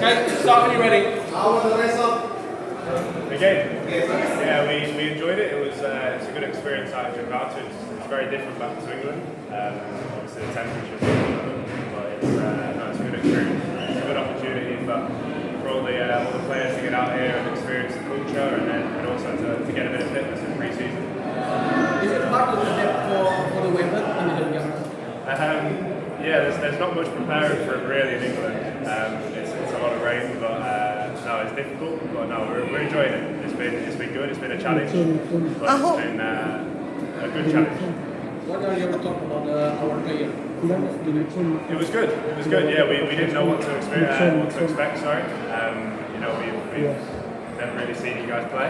Okay, start when you're ready. How was the rest of The game? Yeah, we enjoyed it. It's a good experience out in Jakarta. It's very different back to England. Obviously the temperature is different, but it's a good experience. It's a good opportunity for all the players to get out here and experience the culture, and also to get a bit of fitness in pre-season. Is it hard to adapt for the weather in Indonesia? Yeah, there's not much preparing for it really in England. It's a lot of rain, but no, it's difficult. But no, we're enjoying it. It's been good. It's been a challenge, but it's been a good challenge. What are your thoughts about our player? It was good. It was good. Yeah, we didn't know what to expect. Sorry. We've never really seen you guys play,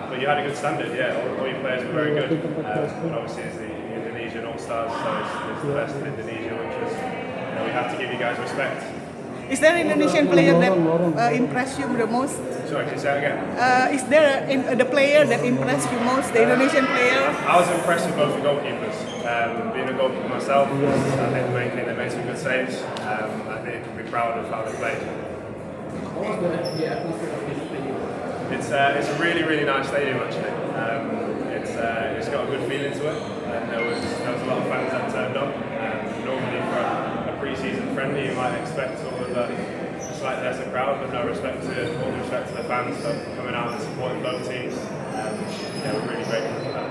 but you had a good standard. Yeah, all your players were very good. But obviously, it's the Indonesian All Stars, so it's the best in Indonesia, which is we have to give you guys respect. Is there an Indonesian player that impressed you the most? Sorry, can you say that again? Is there the player that impressed you most, the Indonesian player? I was impressed with both the goalkeepers. Being a goalkeeper myself, I think the main thing they made some good saves. I think you can be proud of how they played. What was the atmosphere of this stadium? It's a really, really nice stadium actually. It's got a good feeling to it, and there was a lot of fans that turned up. Normally for a pre-season friendly, you might expect sort of a slightly lesser crowd, but all the respect to the fans for coming out and supporting both teams. We're really grateful for that.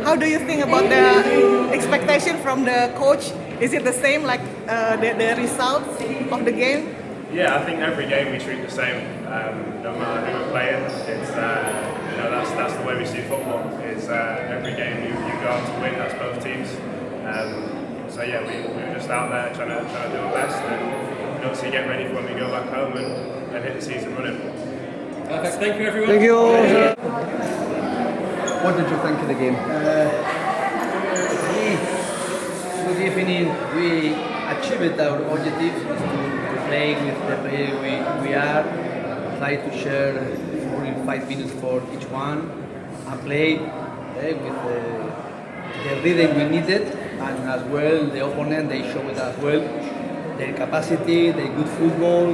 How do you think about the expectation from the coach? Is it the same like the results of the game? Yeah, I think every game we treat the same. No matter who we're playing, it's that's the way we see football. Is every game you go out to win. That's both teams. So yeah, we were just out there trying to do our best, and obviously get ready for when we go back home and hit the season running. Perfect. Thank you, everyone. Thank you. What did you think of the game? Good evening. We achieved our objective to play with the player we are, try to share 45 minutes for each one, and play with the rhythm we needed, and as well the opponent they showed as well their capacity, their good football,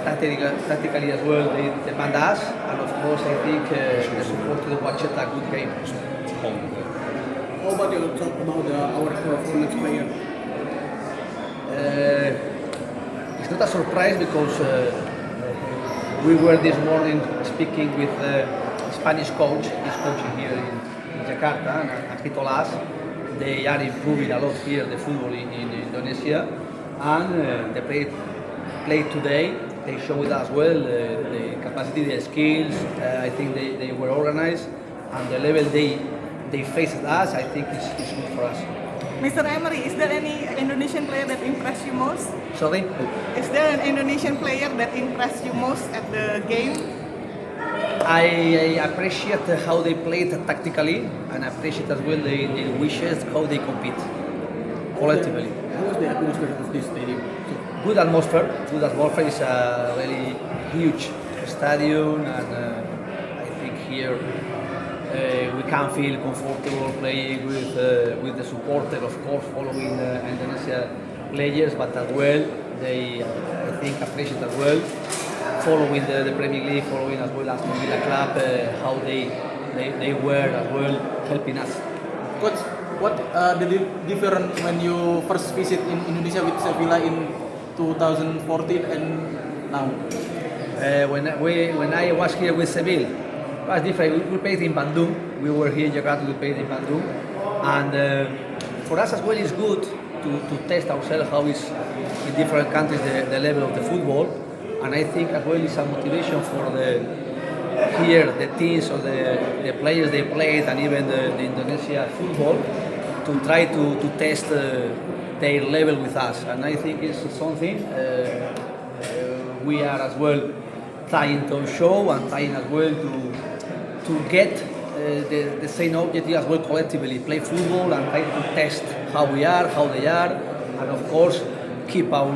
tactically as well they demand us, and of course I think the supporters watched a good game. How about your talk about our performance player? It's not a surprise because we were this morning speaking with the Spanish coach. He's coaching here in Jakarta, and he told us they are improving a lot here the football in Indonesia, and they played today. They showed as well the capacity, the skills. I think they were organized, and the level they faced us, I think is good for us. Mr. Emery, is there any Indonesian player that impressed you most? Sorry? Is there an Indonesian player that impressed you most at the game? I appreciate how they played tactically, and I appreciate as well the wishes, how they compete collectively. How was the atmosphere of this stadium? Good atmosphere. Good atmosphere. Is a really huge stadium, and I think here we can feel comfortable playing with the supporter, of course, following Indonesia players, but as well they I think appreciate as well following the Premier League, following as well as Villa Club, how they were as well helping us. Coach, what the difference when you first visit in Indonesia with Sevilla in 2014 and now? When I was here with Seville, it was different. We played in Bandung. We were here in Jakarta. We played in Bandung, and for us as well, it's good to test ourselves how is in different countries the level of the football, and I think as well it's a motivation for the teams or the players they played, and even the Indonesia football to try to test their level with us, and I think it's something we are as well trying to show and trying as well to get the same objective as well collectively, play football and try to test how we are, how they are, and of course keep our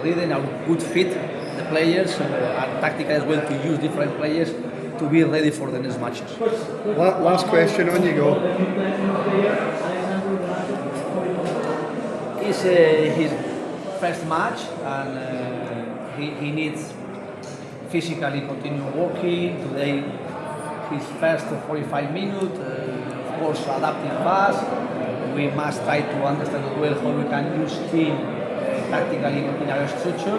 rhythm, our good fit, the players, and tactical as well to use different players to be ready for the next matches. Last question, on you go. It's his first match, and he needs physically continue working. Today, his first 45 minutes, of course, adapting fast. We must try to understand as well how we can use him tactically in our structure,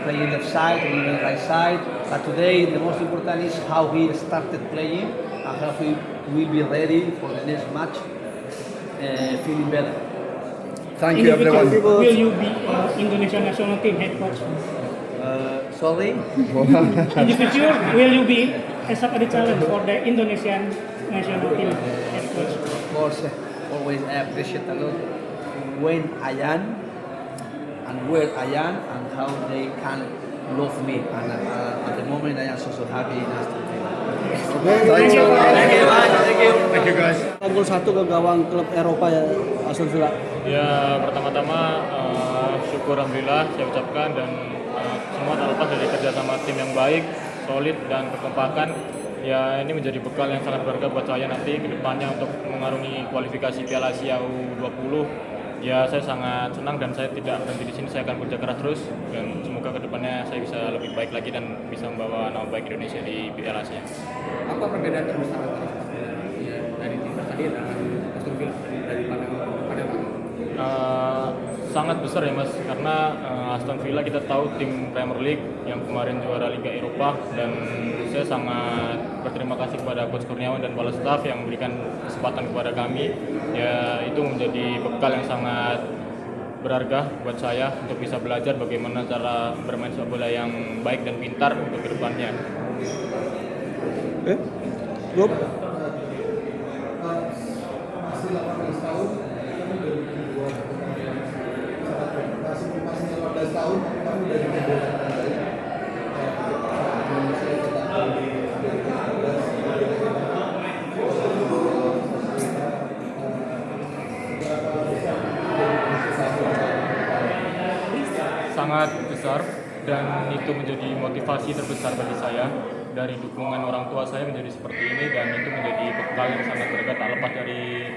playing left side or even right side. But today, the most important is how he started playing and how he will be ready for the next match, feeling better. Thank In you, the future, everyone. will you be Indonesian national team head coach? Sorry? In the future, will you be accept the challenge for the Indonesian national team head coach? Of course, always I appreciate a lot when I am and where I am and how they can love me. And at the moment, I am so happy in Aston Villa. Thanks a lot. Thank you, man. Thank you. Thank you, guys. Gol 1 ke gawang klub Eropa ya, Aston Villa. Ya pertama-tama syukur alhamdulillah saya ucapkan, dan semua terlepas dari kerjasama tim yang baik, solid dan kekompakan. Ya ini menjadi bekal yang sangat berharga buat saya nanti ke depannya untuk mengarungi kualifikasi Piala Asia U20. Ya saya sangat senang dan saya tidak berhenti di sini, saya akan kerja keras terus dan semoga ke depannya saya bisa lebih baik lagi dan bisa membawa nama baik Indonesia di Piala Asia. Apa perbedaan terbesar antara dari tim tadi dan Aston Villa dari pandangan Sangat besar ya mas, karena Aston Villa kita tahu tim Premier League yang kemarin juara Liga Eropa, dan saya sangat berterima kasih kepada Coach Kurniawan dan kepala staf yang memberikan kesempatan kepada kami. Ya itu menjadi bekal yang sangat berharga buat saya untuk bisa belajar bagaimana cara bermain sepak bola yang baik dan pintar untuk kedepannya. Grup Masih 18 tahun, masih 18 tahun, kamu udah di bola kembali. Sangat besar, dan itu menjadi motivasi terbesar bagi saya. Dari dukungan orang tua saya menjadi seperti ini, dan itu menjadi bekal yang sangat berharga, tak lepas dari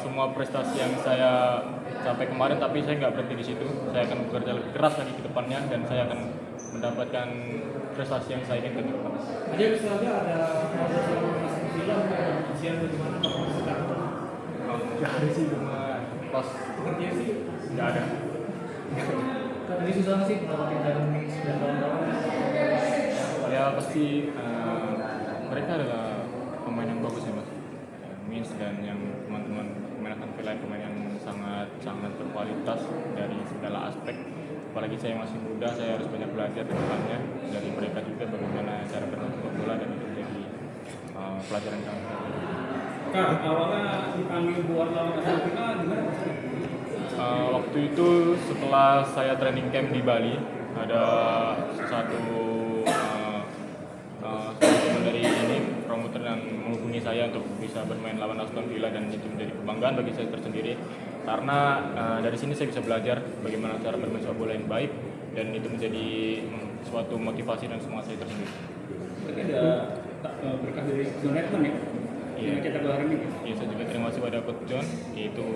semua prestasi yang saya capai kemarin. Tapi saya nggak berhenti di situ, saya akan bekerja lebih keras lagi ke depannya dan saya akan mendapatkan prestasi yang saya inginkan ke depan. Tadi misalnya ada Aston Villa ujian bagaimana kamu sekarang? Nggak ada sih, cuma pas Pekerjaan sih nggak ada. kan ini susah nggak sih mendapatkan dalam 9 tahun. Ya pasti mereka adalah pemain yang bagus ya mas, Mins dan yang teman-teman pemain Aston Villa, pemain yang sangat berkualitas dari segala aspek. Apalagi saya masih muda, saya harus banyak belajar ke depannya dari mereka juga bagaimana cara bermain sepak bola, dan itu menjadi pelajaran kami. Kak, awalnya dipanggil buat lawan Aston Villa gimana? Waktu itu setelah saya training camp di Bali, ada satu teman dari ini promoter yang menghubungi saya untuk bisa bermain lawan Aston Villa, dan itu menjadi kebanggaan bagi saya tersendiri karena dari sini saya bisa belajar bagaimana cara bermain sepak bola yang baik, dan itu menjadi suatu motivasi dan semangat saya tersendiri. Berarti ada berkah dari John Redman ya? Iya. Yang cetak gelar ini. Iya, saya juga terima kasih pada Coach John. Itu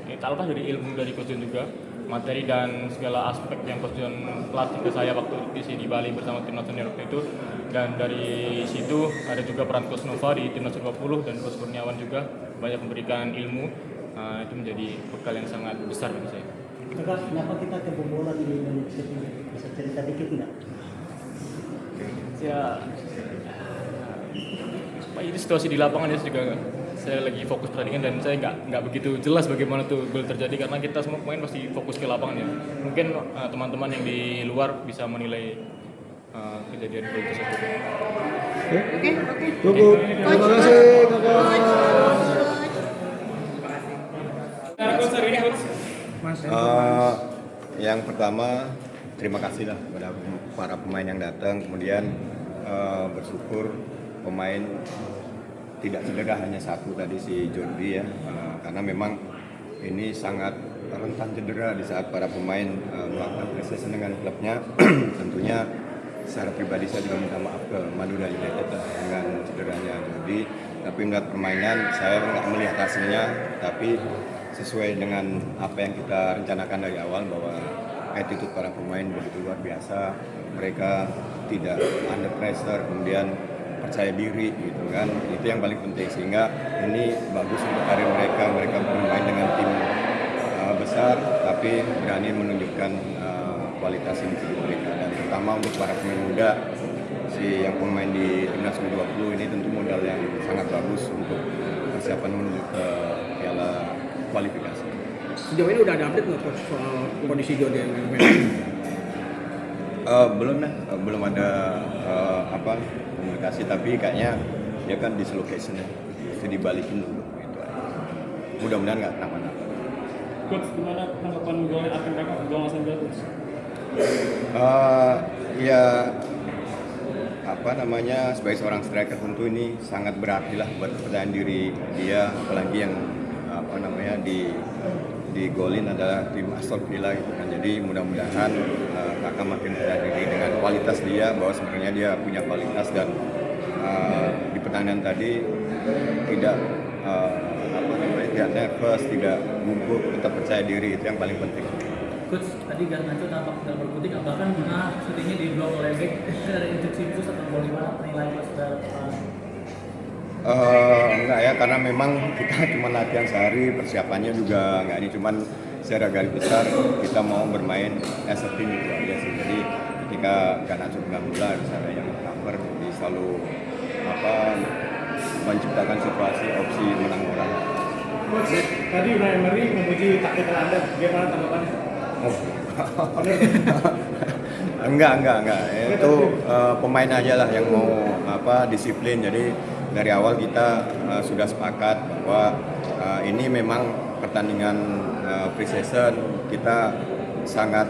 tak lepas dari ilmu dari Coach John juga, materi dan segala aspek yang Coach John pelatih ke saya waktu di Bali bersama tim nasional waktu itu. Dan dari situ ada juga peran Coach Nova di timnas 20 dan Coach Kurniawan juga banyak memberikan ilmu. Itu menjadi bekal yang sangat besar bagi saya. Kakak, kenapa kita kebobolan di Indonesia? Bisa cerita dikit nggak? Ya, ini situasi di lapangan ya juga. Saya lagi fokus pertandingan dan saya nggak begitu jelas bagaimana tuh gol terjadi karena kita semua pemain pasti fokus ke lapangan ya. Mungkin teman-teman yang di luar bisa menilai kejadian gol tersebut. Oke. Cukup. Terima kasih, Kakak. Yang pertama, terima kasih lah kepada para pemain yang datang. Kemudian bersyukur pemain tidak cedera, hanya satu tadi si Jordi ya, karena memang ini sangat rentan cedera di saat para pemain melakukan preseason dengan klubnya. Tentunya secara pribadi saya juga minta maaf ke Madura United dengan cederanya Jordi. Tapi melihat permainan saya nggak melihat hasilnya, tapi sesuai dengan apa yang kita rencanakan dari awal bahwa attitude para pemain begitu luar biasa. Mereka tidak under pressure, kemudian percaya diri gitu kan. Itu yang paling penting, sehingga ini bagus untuk karir mereka. Mereka bermain dengan tim besar tapi berani menunjukkan kualitas individu mereka, dan terutama untuk para pemain muda yang pemain di timnas U20 ini tentu modal yang sangat bagus untuk persiapan menuju ke piala kualifikasi. Sejauh ini udah ada update nggak coach soal kondisi Jordi yang main? Belum ada komunikasi, tapi kayaknya dia kan dislocation ya, mesti dibalikin dulu gitu aja. Mudah-mudahan nggak kenapa-napa. Coach, gimana tanggapan golnya akan kakak gol Mas Hendra, Coach? Ya sebagai seorang striker tentu ini sangat berarti lah buat kepercayaan diri dia, apalagi yang di golin adalah tim Aston Villa gitu kan. Jadi mudah-mudahan kakak makin percaya diri dengan kualitas dia, bahwa sebenarnya dia punya kualitas, dan di pertandingan tadi tidak tidak nervous, tidak gugup, tetap percaya diri, itu yang paling penting. Coach, tadi Garnacho tampak tidak berkutik, apakah syutingnya di blok oleh back dari instruksi khusus atau bagaimana penilaian Mas terhadap Enggak ya, karena memang kita cuma latihan sehari, persiapannya juga enggak ini, cuman secara garis besar kita mau bermain as a team gitu aja sih. Jadi ketika Garnacho pegang bola, misalnya yang cover, jadi selalu menciptakan situasi opsi menang orang. Coach, tadi Unai Emery memuji taktik Anda, gimana tanggapannya? Enggak. Itu pemain aja lah yang mau disiplin. Jadi dari awal kita sudah sepakat bahwa ini memang pertandingan pre-season, kita sangat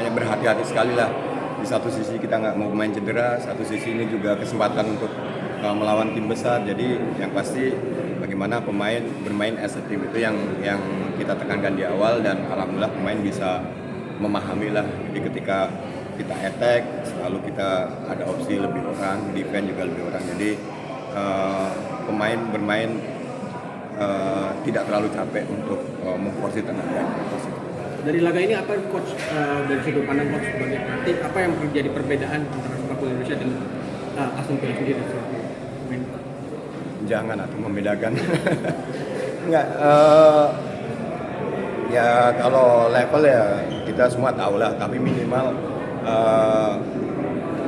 berhati-hati sekali lah. Di satu sisi kita nggak mau pemain cedera, satu sisi ini juga kesempatan untuk melawan tim besar. Jadi yang pasti bagaimana pemain bermain as a team, itu yang kita tekankan di awal, dan alhamdulillah pemain bisa memahami lah. Jadi ketika kita attack selalu kita ada opsi lebih orang, defense juga lebih orang. Jadi pemain bermain tidak terlalu capek untuk memforsi tenaga. Dari laga ini apa coach, dari sudut pandang coach sebagai pelatih, apa yang menjadi perbedaan antara sepak bola Indonesia dan Aston Villa sendiri? Jangan atau membedakan. Enggak, ya kalau level ya kita semua tahu lah, tapi minimal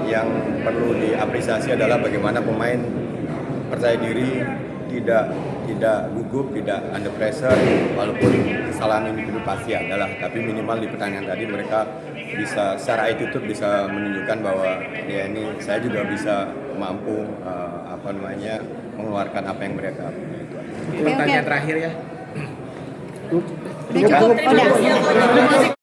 yang perlu diapresiasi adalah bagaimana pemain percaya diri, tidak gugup, tidak under pressure, walaupun kesalahan individu pasti adalah, tapi minimal di pertandingan tadi mereka bisa secara attitude bisa menunjukkan bahwa ya ini saya juga bisa mampu mengeluarkan apa yang mereka punya. Pertanyaan terakhir ya. Udah cukup.